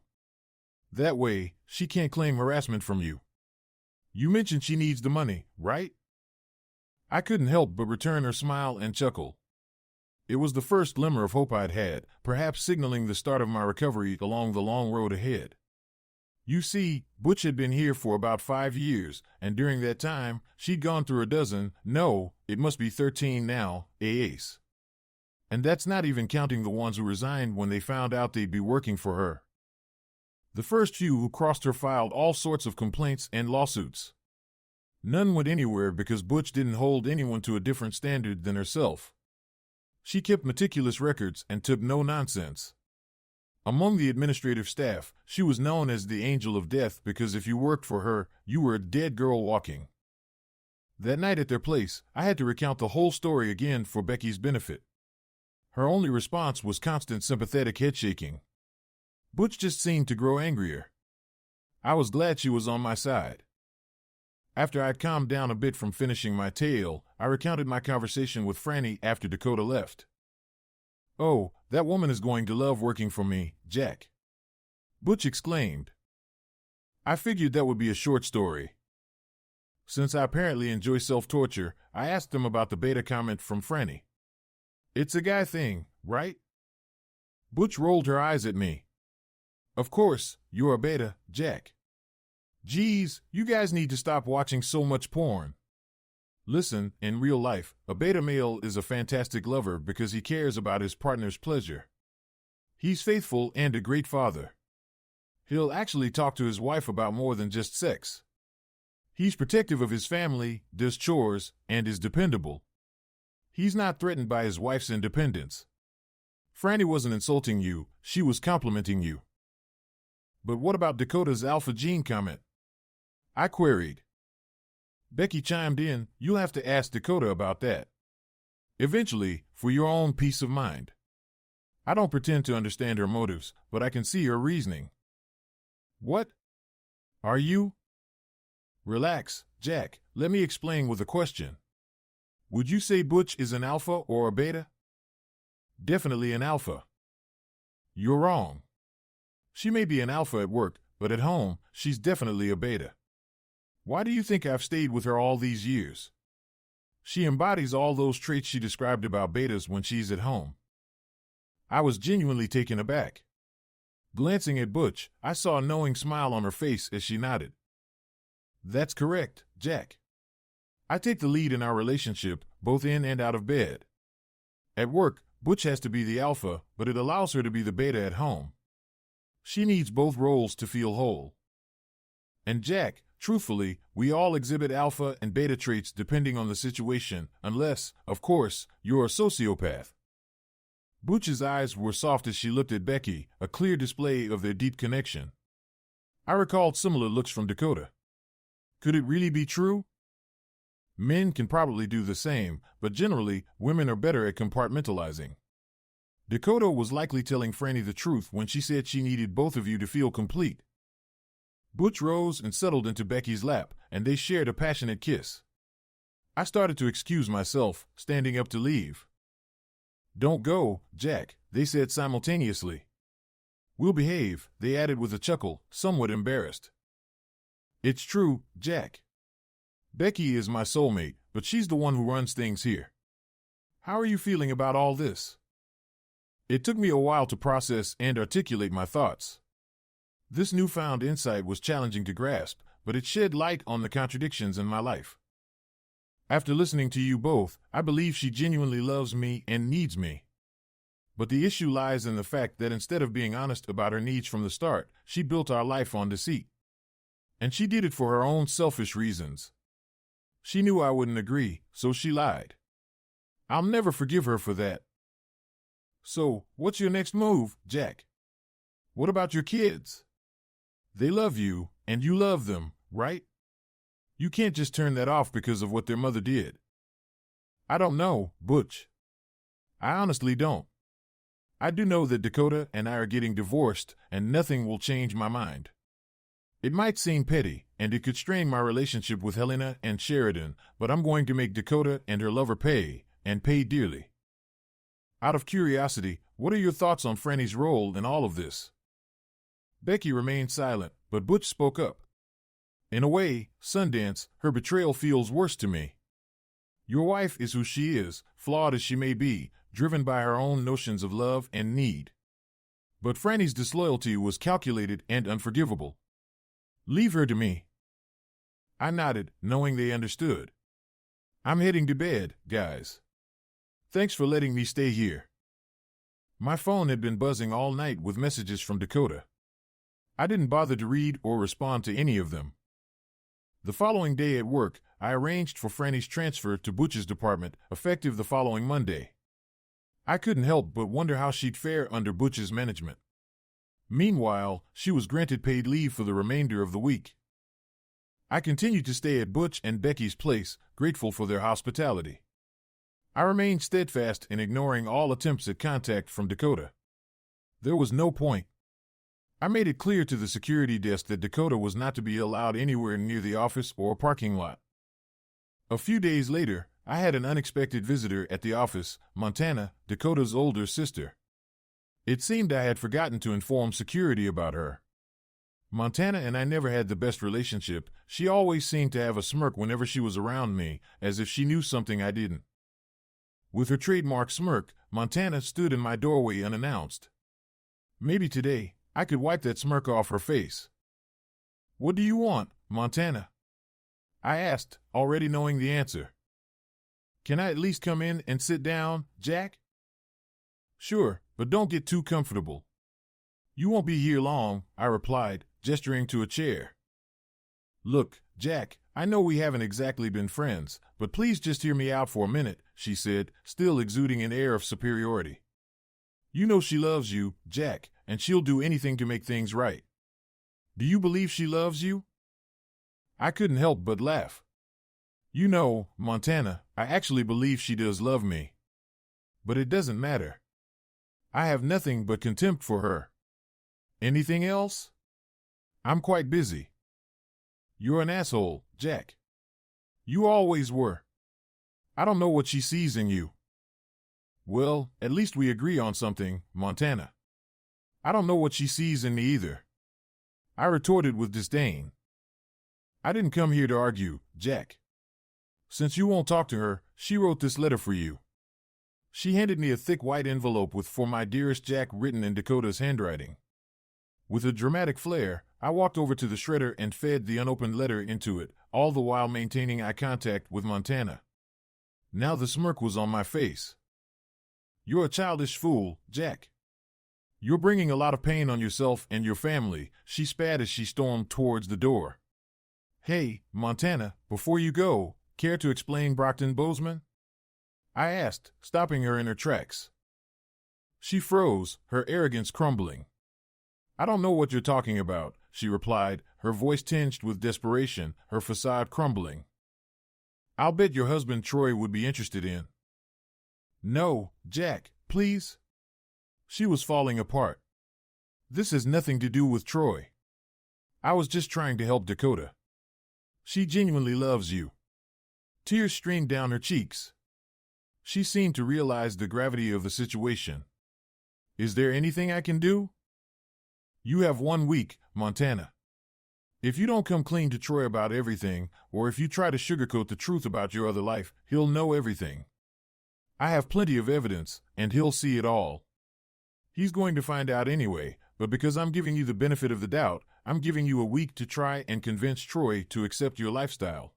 That way, she can't claim harassment from you. You mentioned she needs the money, right? I couldn't help but return her smile and chuckle. It was the first glimmer of hope I'd had, perhaps signaling the start of my recovery along the long road ahead. You see, Butch had been here for about 5 years, and during that time, she'd gone through a dozen, no, it must be 13 now, AAs. And that's not even counting the ones who resigned when they found out they'd be working for her. The first few who crossed her filed all sorts of complaints and lawsuits. None went anywhere because Butch didn't hold anyone to a different standard than herself. She kept meticulous records and took no nonsense. Among the administrative staff, she was known as the Angel of Death because if you worked for her, you were a dead girl walking. That night at their place, I had to recount the whole story again for Becky's benefit. Her only response was constant sympathetic headshaking. Butch just seemed to grow angrier. I was glad she was on my side. After I'd calmed down a bit from finishing my tale, I recounted my conversation with Franny after Dakota left. Oh, that woman is going to love working for me, Jack. Butch exclaimed. I figured that would be a short story. Since I apparently enjoy self-torture, I asked him about the beta comment from Franny. It's a guy thing, right? Butch rolled her eyes at me. Of course, you're a beta, Jack. Geez, you guys need to stop watching so much porn. Listen, in real life, a beta male is a fantastic lover because he cares about his partner's pleasure. He's faithful and a great father. He'll actually talk to his wife about more than just sex. He's protective of his family, does chores, and is dependable. He's not threatened by his wife's independence. Franny wasn't insulting you, she was complimenting you. But what about Dakota's alpha gene comment? I queried. Becky chimed in, you'll have to ask Dakota about that. Eventually, for your own peace of mind. I don't pretend to understand her motives, but I can see her reasoning. What? Are you? Relax, Jack, let me explain with a question. Would you say Butch is an alpha or a beta? Definitely an alpha. You're wrong. She may be an alpha at work, but at home, she's definitely a beta. Why do you think I've stayed with her all these years? She embodies all those traits she described about betas when she's at home. I was genuinely taken aback. Glancing at Butch, I saw a knowing smile on her face as she nodded. That's correct, Jack. I take the lead in our relationship, both in and out of bed. At work, Butch has to be the alpha, but it allows her to be the beta at home. She needs both roles to feel whole. And Jack, truthfully, we all exhibit alpha and beta traits depending on the situation, unless, of course, you're a sociopath. Butch's eyes were soft as she looked at Becky, a clear display of their deep connection. I recalled similar looks from Dakota. Could it really be true? Men can probably do the same, but generally, women are better at compartmentalizing. Dakota was likely telling Franny the truth when she said she needed both of you to feel complete. Butch rose and settled into Becky's lap, and they shared a passionate kiss. I started to excuse myself, standing up to leave. Don't go, Jack, they said simultaneously. We'll behave, they added with a chuckle, somewhat embarrassed. It's true, Jack. Becky is my soulmate, but she's the one who runs things here. How are you feeling about all this? It took me a while to process and articulate my thoughts. This newfound insight was challenging to grasp, but it shed light on the contradictions in my life. After listening to you both, I believe she genuinely loves me and needs me. But the issue lies in the fact that instead of being honest about her needs from the start, she built our life on deceit. And she did it for her own selfish reasons. She knew I wouldn't agree, so she lied. I'll never forgive her for that. So, what's your next move, Jack? What about your kids? They love you, and you love them, right? You can't just turn that off because of what their mother did. I don't know, Butch. I honestly don't. I do know that Dakota and I are getting divorced, and nothing will change my mind. It might seem petty, and it could strain my relationship with Helena and Sheridan, but I'm going to make Dakota and her lover pay, and pay dearly. Out of curiosity, what are your thoughts on Franny's role in all of this? Becky remained silent, but Butch spoke up. In a way, Sundance, her betrayal feels worse to me. Your wife is who she is, flawed as she may be, driven by her own notions of love and need. But Franny's disloyalty was calculated and unforgivable. Leave her to me. I nodded, knowing they understood. I'm heading to bed, guys. Thanks for letting me stay here. My phone had been buzzing all night with messages from Dakota. I didn't bother to read or respond to any of them. The following day at work, I arranged for Franny's transfer to Butch's department, effective the following Monday. I couldn't help but wonder how she'd fare under Butch's management. Meanwhile, she was granted paid leave for the remainder of the week. I continued to stay at Butch and Becky's place, grateful for their hospitality. I remained steadfast in ignoring all attempts at contact from Dakota. There was no point. I made it clear to the security desk that Dakota was not to be allowed anywhere near the office or parking lot. A few days later, I had an unexpected visitor at the office, Montana, Dakota's older sister. It seemed I had forgotten to inform security about her. Montana and I never had the best relationship. She always seemed to have a smirk whenever she was around me, as if she knew something I didn't. With her trademark smirk, Montana stood in my doorway unannounced. Maybe today, I could wipe that smirk off her face. "What do you want, Montana?" I asked, already knowing the answer. "Can I at least come in and sit down, Jack?" "Sure, but don't get too comfortable." "You won't be here long," I replied, gesturing to a chair. "Look, Jack, I know we haven't exactly been friends, but please just hear me out for a minute," she said, still exuding an air of superiority. "You know she loves you, Jack, and she'll do anything to make things right. Do you believe she loves you?" I couldn't help but laugh. "You know, Montana, I actually believe she does love me. But it doesn't matter. I have nothing but contempt for her. Anything else? I'm quite busy." "You're an asshole, Jack. You always were. I don't know what she sees in you." "Well, at least we agree on something, Montana." "I don't know what she sees in me either," I retorted with disdain. "I didn't come here to argue, Jack. Since you won't talk to her, she wrote this letter for you." She handed me a thick white envelope with "For my dearest Jack" written in Dakota's handwriting. With a dramatic flair, I walked over to the shredder and fed the unopened letter into it, all the while maintaining eye contact with Montana. Now the smirk was on my face. "You're a childish fool, Jack. You're bringing a lot of pain on yourself and your family," she spat as she stormed towards the door. "Hey, Montana, before you go, care to explain Brockton Bozeman?" I asked, stopping her in her tracks. She froze, her arrogance crumbling. "I don't know what you're talking about," she replied, her voice tinged with desperation, her facade crumbling. "I'll bet your husband Troy would be interested in." "No, Jack, please." She was falling apart. "This has nothing to do with Troy. I was just trying to help Dakota. She genuinely loves you." Tears streamed down her cheeks. She seemed to realize the gravity of the situation. "Is there anything I can do?" "You have 1 week, Montana. If you don't come clean to Troy about everything, or if you try to sugarcoat the truth about your other life, he'll know everything. I have plenty of evidence, and he'll see it all. He's going to find out anyway, but because I'm giving you the benefit of the doubt, I'm giving you a week to try and convince Troy to accept your lifestyle.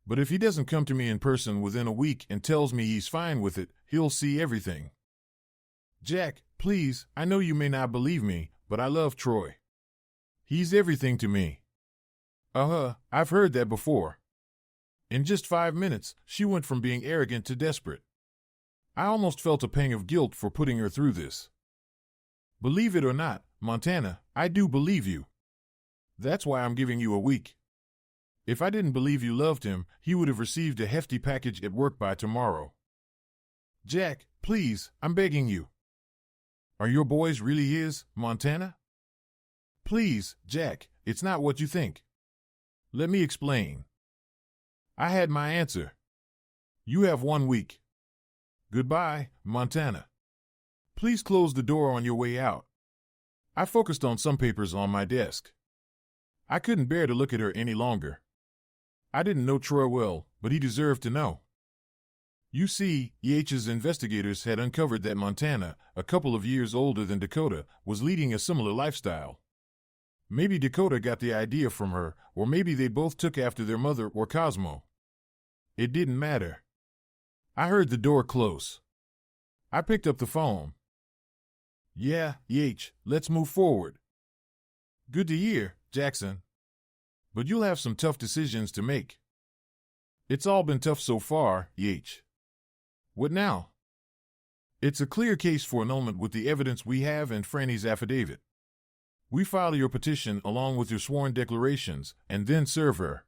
But if he doesn't come to me in person within a week and tells me he's fine with it, he'll see everything. Jack, please, I know you may not believe me, but I love Troy. He's everything to me." I've heard that before." In just 5 minutes, she went from being arrogant to desperate. I almost felt a pang of guilt for putting her through this. "Believe it or not, Montana, I do believe you. That's why I'm giving you a week. If I didn't believe you loved him, he would have received a hefty package at work by tomorrow. Jack, please, I'm begging you. Are your boys really his, Montana? Please, Jack, it's not what you think. Let me explain. I had my answer. You have 1 week. Goodbye, Montana. Please close the door on your way out. I focused on some papers on my desk. I couldn't bear to look at her any longer. I didn't know Troy well, but he deserved to know. You see, EH's investigators had uncovered that Montana, a couple of years older than Dakota, was leading a similar lifestyle. Maybe Dakota got the idea from her, or maybe they both took after their mother or Cosmo. It didn't matter. I heard the door close. I picked up the phone. Yeah, EH, let's move forward. Good to hear, Jackson. But you'll have some tough decisions to make. It's all been tough so far, EH. What now? It's a clear case for annulment with the evidence we have and Franny's affidavit. We file your petition along with your sworn declarations and then serve her.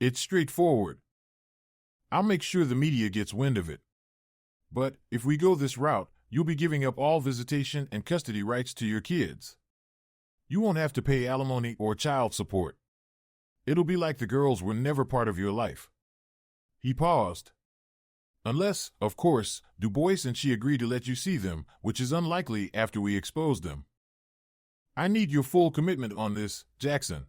It's straightforward. I'll make sure the media gets wind of it. But if we go this route, you'll be giving up all visitation and custody rights to your kids. You won't have to pay alimony or child support. It'll be like the girls were never part of your life. He paused. Unless, of course, Du Bois and she agree to let you see them, which is unlikely after we expose them. I need your full commitment on this, Jackson.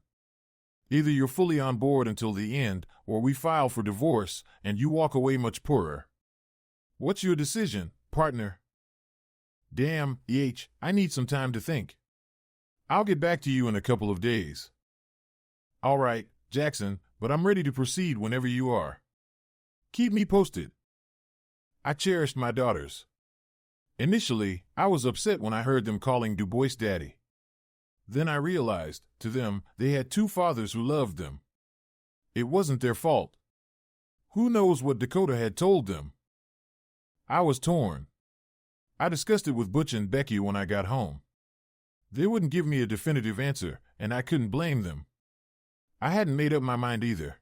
Either you're fully on board until the end, or we file for divorce and you walk away much poorer. What's your decision, partner? Damn, EH, I need some time to think. I'll get back to you in a couple of days. All right, Jackson, but I'm ready to proceed whenever you are. Keep me posted. I cherished my daughters. Initially, I was upset when I heard them calling Du Bois daddy. Then I realized, to them, they had two fathers who loved them. It wasn't their fault. Who knows what Dakota had told them? I was torn. I discussed it with Butch and Becky when I got home. They wouldn't give me a definitive answer, and I couldn't blame them. I hadn't made up my mind either.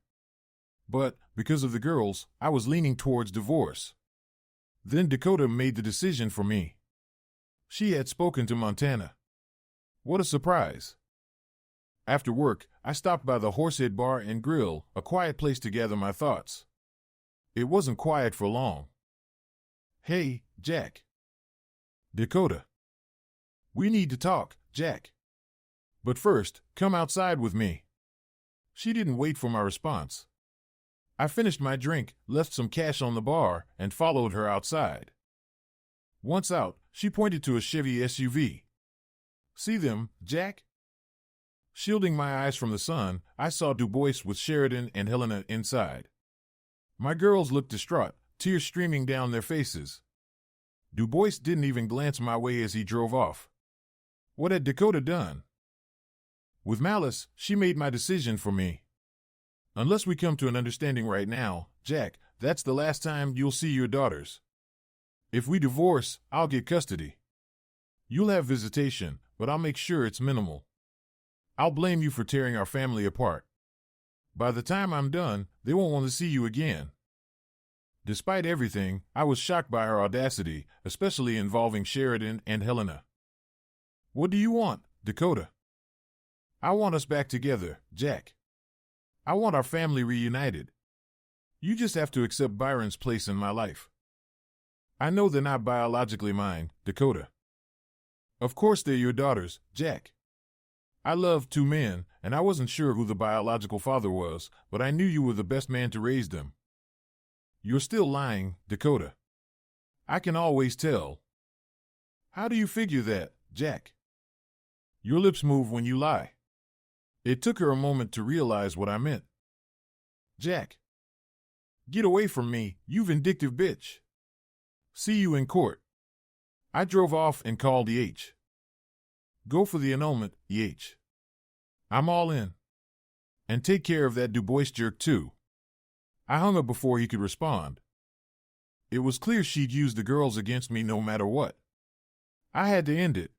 But, because of the girls, I was leaning towards divorce. Then Dakota made the decision for me. She had spoken to Montana. What a surprise. After work, I stopped by the Horsehead Bar and Grill, a quiet place to gather my thoughts. It wasn't quiet for long. Hey, Jack. Dakota. We need to talk, Jack. But first, come outside with me. She didn't wait for my response. I finished my drink, left some cash on the bar, and followed her outside. Once out, she pointed to a Chevy SUV. See them, Jack? Shielding my eyes from the sun, I saw Du Bois with Sheridan and Helena inside. My girls looked distraught, tears streaming down their faces. Du Bois didn't even glance my way as he drove off. What had Dakota done? With malice, she made my decision for me. Unless we come to an understanding right now, Jack, that's the last time you'll see your daughters. If we divorce, I'll get custody. You'll have visitation, but I'll make sure it's minimal. I'll blame you for tearing our family apart. By the time I'm done, they won't want to see you again. Despite everything, I was shocked by her audacity, especially involving Sheridan and Helena. What do you want, Dakota? I want us back together, Jack. I want our family reunited. You just have to accept Byron's place in my life. I know they're not biologically mine, Dakota. Of course they're your daughters, Jack. I loved two men, and I wasn't sure who the biological father was, but I knew you were the best man to raise them. You're still lying, Dakota. I can always tell. How do you figure that, Jack? Your lips move when you lie. It took her a moment to realize what I meant. Jack. Get away from me, you vindictive bitch. See you in court. I drove off and called EH. Go for the annulment, EH. I'm all in. And take care of that Du Bois jerk too. I hung up before he could respond. It was clear she'd use the girls against me no matter what. I had to end it.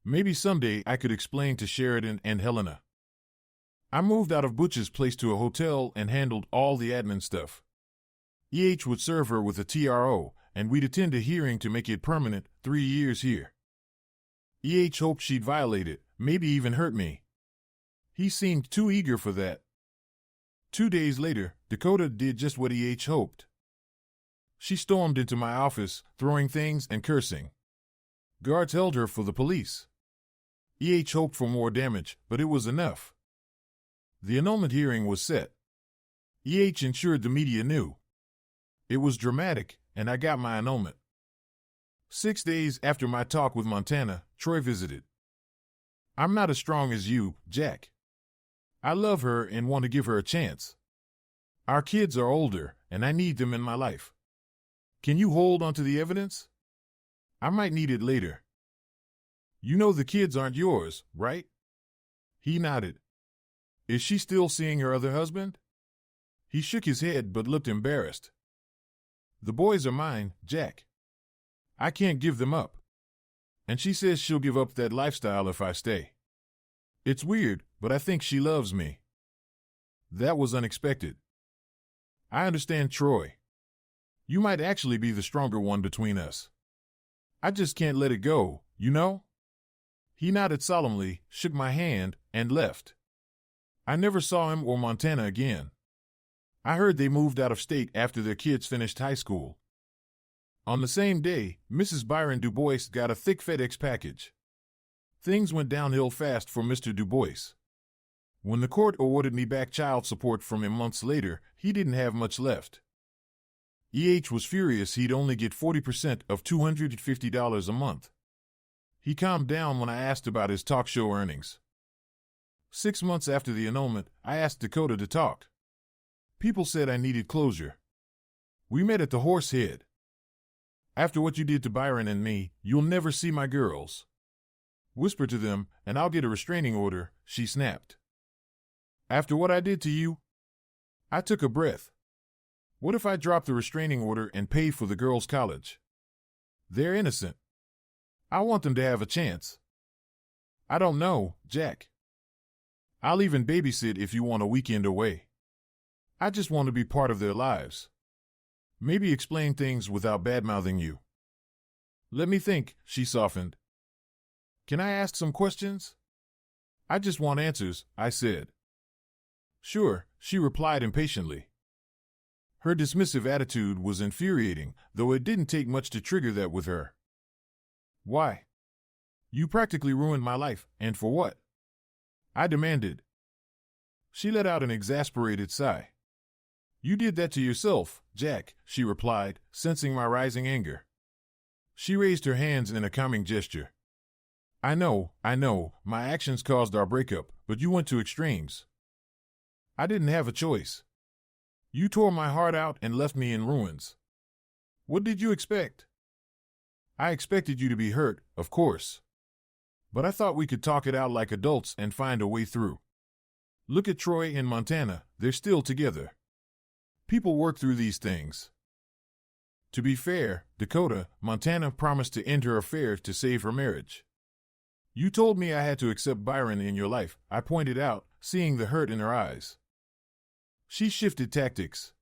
Maybe someday I could explain to Sheridan and Helena. I moved out of Butch's place to a hotel and handled all the admin stuff. EH would serve her with a TRO, and we'd attend a hearing to make it permanent, 3 years here. EH hoped she'd violate it, maybe even hurt me. He seemed too eager for that. 2 days later, Dakota did just what EH hoped. She stormed into my office, throwing things and cursing. Guards held her for the police. EH hoped for more damage, but it was enough. The annulment hearing was set. EH ensured the media knew. It was dramatic, and I got my annulment. 6 days after my talk with Montana, Troy visited. I'm not as strong as you, Jack. I love her and want to give her a chance. Our kids are older, and I need them in my life. Can you hold onto the evidence? I might need it later. You know the kids aren't yours, right? He nodded. Is she still seeing her other husband? He shook his head but looked embarrassed. The boys are mine, Jack. I can't give them up. And she says she'll give up that lifestyle if I stay. It's weird, but I think she loves me. That was unexpected. I understand, Troy. You might actually be the stronger one between us. I just can't let it go, you know? He nodded solemnly, shook my hand, and left. I never saw him or Montana again. I heard they moved out of state after their kids finished high school. On the same day, Mrs. Byron Dubois got a thick FedEx package. Things went downhill fast for Mr. Dubois. When the court awarded me back child support from him months later, he didn't have much left. EH was furious he'd only get 40% of $250 a month. He calmed down when I asked about his talk show earnings. 6 months after the annulment, I asked Dakota to talk. People said I needed closure. We met at the Horse Head. After what you did to Byron and me, you'll never see my girls. Whisper to them, and I'll get a restraining order, she snapped. After what I did to you? I took a breath. What if I drop the restraining order and pay for the girls' college? They're innocent. I want them to have a chance. I don't know, Jack. I'll even babysit if you want a weekend away. I just want to be part of their lives. Maybe explain things without bad-mouthing you. Let me think, she softened. Can I ask some questions? I just want answers, I said. Sure, she replied impatiently. Her dismissive attitude was infuriating, though it didn't take much to trigger that with her. Why? You practically ruined my life, and for what? I demanded. She let out an exasperated sigh. You did that to yourself, Jack, she replied, sensing my rising anger. She raised her hands in a calming gesture. I know, my actions caused our breakup, but you went to extremes. I didn't have a choice. You tore my heart out and left me in ruins. What did you expect? I expected you to be hurt, of course. But I thought we could talk it out like adults and find a way through. Look at Troy and Montana, they're still together. People work through these things. To be fair, Dakota, Montana promised to end her affair to save her marriage. You told me I had to accept Byron in your life, I pointed out, seeing the hurt in her eyes. She shifted tactics.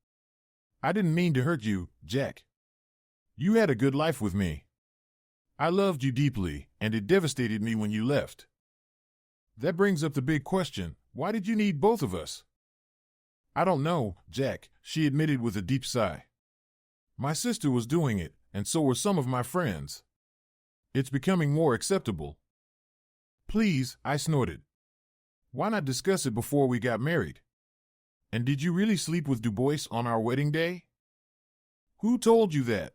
I didn't mean to hurt you, Jack. You had a good life with me. I loved you deeply, and it devastated me when you left. That brings up the big question, why did you need both of us? I don't know, Jack, she admitted with a deep sigh. My sister was doing it, and so were some of my friends. It's becoming more acceptable. Please, I snorted. Why not discuss it before we got married? And did you really sleep with Dubois on our wedding day? Who told you that?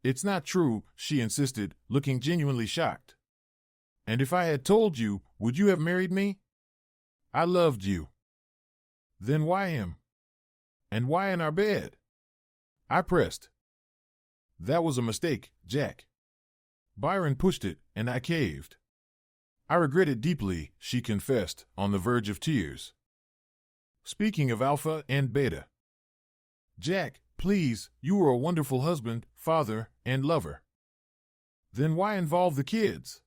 It's not true, she insisted, looking genuinely shocked. And if I had told you, would you have married me? I loved you. Then why him? And why in our bed? I pressed. That was a mistake, Jack. Byron pushed it, and I caved. I regret it deeply, she confessed, on the verge of tears. Speaking of alpha and beta. Jack, please, you were a wonderful husband, father, and lover. Then why involve the kids?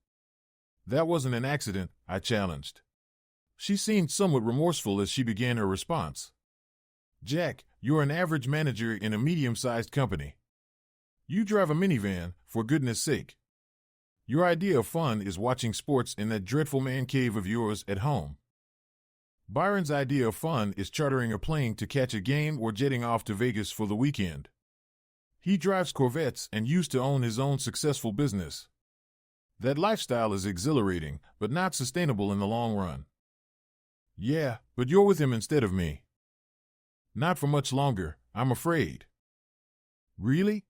That wasn't an accident, I challenged. She seemed somewhat remorseful as she began her response. Jack, you're an average manager in a medium-sized company. You drive a minivan, for goodness sake. Your idea of fun is watching sports in that dreadful man cave of yours at home. Byron's idea of fun is chartering a plane to catch a game or jetting off to Vegas for the weekend. He drives Corvettes and used to own his own successful business. That lifestyle is exhilarating, but not sustainable in the long run. Yeah, but you're with him instead of me. Not for much longer, I'm afraid. Really?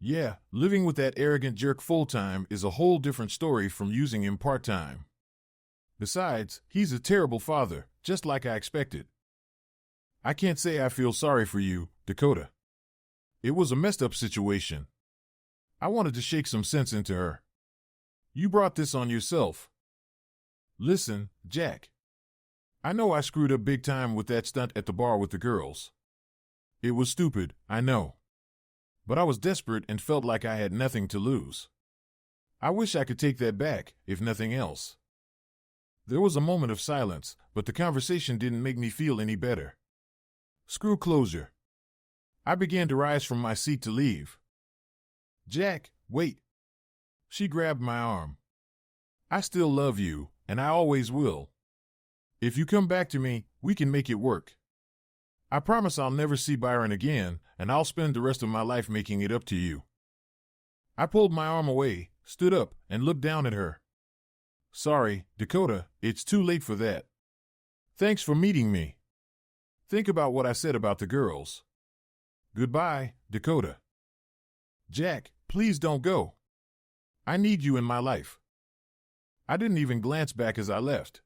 Yeah, living with that arrogant jerk full-time is a whole different story from using him part-time. Besides, he's a terrible father, just like I expected. I can't say I feel sorry for you, Dakota. It was a messed up situation. I wanted to shake some sense into her. You brought this on yourself. Listen, Jack. I know I screwed up big time with that stunt at the bar with the girls. It was stupid, I know. But I was desperate and felt like I had nothing to lose. I wish I could take that back, if nothing else. There was a moment of silence, but the conversation didn't make me feel any better. Screw closure. I began to rise from my seat to leave. Jack, wait. She grabbed my arm. I still love you, and I always will. If you come back to me, we can make it work. I promise I'll never see Byron again, and I'll spend the rest of my life making it up to you. I pulled my arm away, stood up, and looked down at her. Sorry, Dakota, it's too late for that. Thanks for meeting me. Think about what I said about the girls. Goodbye, Dakota. Jack, please don't go. I need you in my life. I didn't even glance back as I left.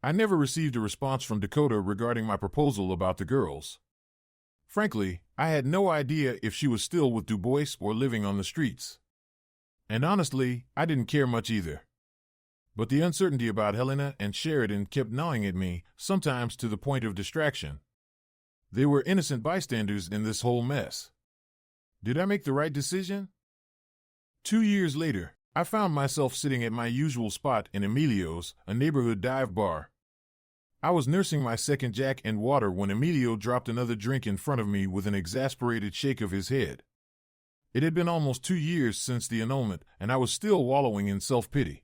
I never received a response from Dakota regarding my proposal about the girls. Frankly, I had no idea if she was still with Du Bois or living on the streets. And honestly, I didn't care much either. But the uncertainty about Helena and Sheridan kept gnawing at me, sometimes to the point of distraction. They were innocent bystanders in this whole mess. Did I make the right decision? 2 years later, I found myself sitting at my usual spot in Emilio's, a neighborhood dive bar. I was nursing my second Jack and water when Emilio dropped another drink in front of me with an exasperated shake of his head. It had been almost 2 years since the annulment, and I was still wallowing in self-pity.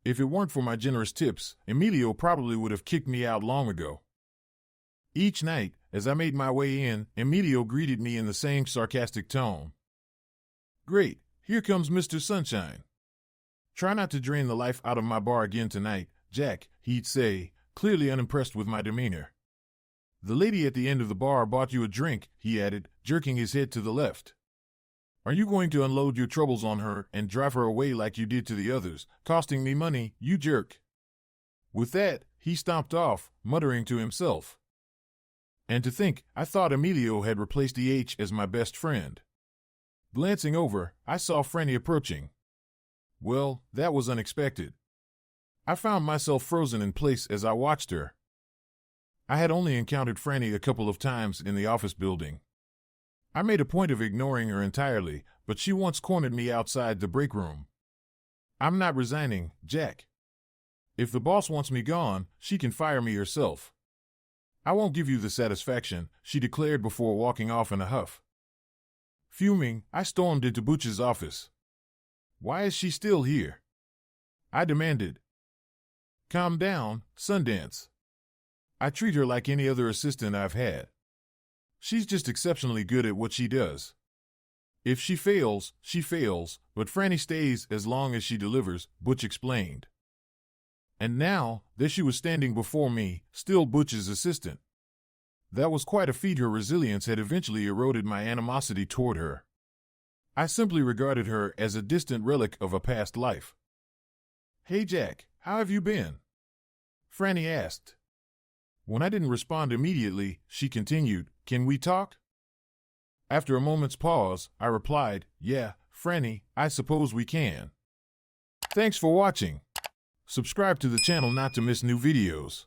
If it weren't for my generous tips, Emilio probably would have kicked me out long ago. Each night, as I made my way in, Emilio greeted me in the same sarcastic tone. Great, here comes Mr. Sunshine. Try not to drain the life out of my bar again tonight, Jack, he'd say, clearly unimpressed with my demeanor. The lady at the end of the bar bought you a drink, he added, jerking his head to the left. Are you going to unload your troubles on her and drive her away like you did to the others, costing me money, you jerk? With that, he stomped off, muttering to himself. And to think, I thought Emilio had replaced the H as my best friend. Glancing over, I saw Franny approaching. Well, that was unexpected. I found myself frozen in place as I watched her. I had only encountered Franny a couple of times in the office building. I made a point of ignoring her entirely, but she once cornered me outside the break room. I'm not resigning, Jack. If the boss wants me gone, she can fire me herself. I won't give you the satisfaction, she declared before walking off in a huff. Fuming, I stormed into Butch's office. Why is she still here? I demanded. Calm down, Sundance. I treat her like any other assistant I've had. She's just exceptionally good at what she does. If she fails, but Franny stays as long as she delivers, Butch explained. And now, there she was standing before me, still Butch's assistant. That was quite a feat. Her resilience had eventually eroded my animosity toward her. I simply regarded her as a distant relic of a past life. Hey Jack, how have you been? Franny asked. When I didn't respond immediately, she continued, Can we talk? After a moment's pause, I replied, Yeah, Franny, I suppose we can. Thanks for watching. Subscribe to the channel not to miss new videos.